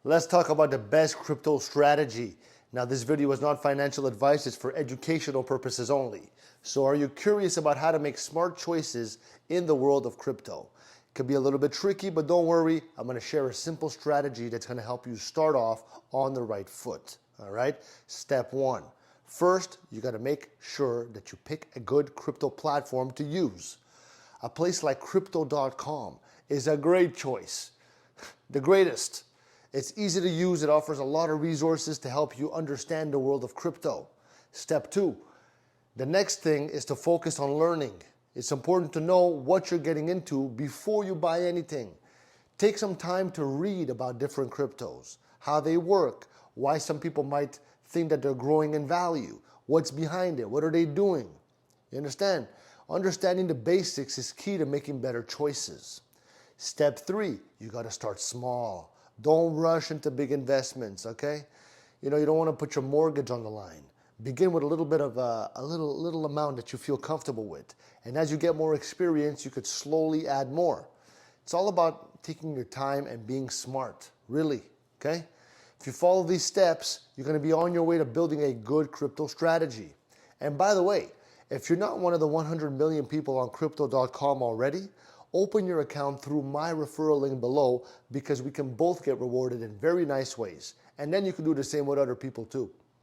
Let's talk about the best crypto strategy. Now, this video is not financial advice, it's for educational purposes only. So are you curious about how to make smart choices in the world of crypto? It could be a little bit tricky, but don't worry. I'm going to share a simple strategy that's going to help you start off on the right foot. All right? Step one. First, you got to make sure that you pick a good crypto platform to use. A place like crypto.com is a great choice. The greatest. It's easy to use. It offers a lot of resources to help you understand the world of crypto. Step two, the next thing is to focus on learning. It's important to know what you're getting into before you buy anything. Take some time to read about different cryptos, how they work, why some people might think that they're growing in value, what's behind it, what are they doing. You understand? Understanding the basics is key to making better choices. Step three, you got to start small. Don't rush into big investments, okay? You don't want to put your mortgage on the line. Begin with a little bit of a little amount that you feel comfortable with. And as you get more experience, you could slowly add more. It's all about taking your time and being smart, really, okay? If you follow these steps, you're going to be on your way to building a good crypto strategy. And by the way, if you're not one of the 100 million people on crypto.com already, open your account through my referral link below because we can both get rewarded in very nice ways. And then you can do the same with other people too.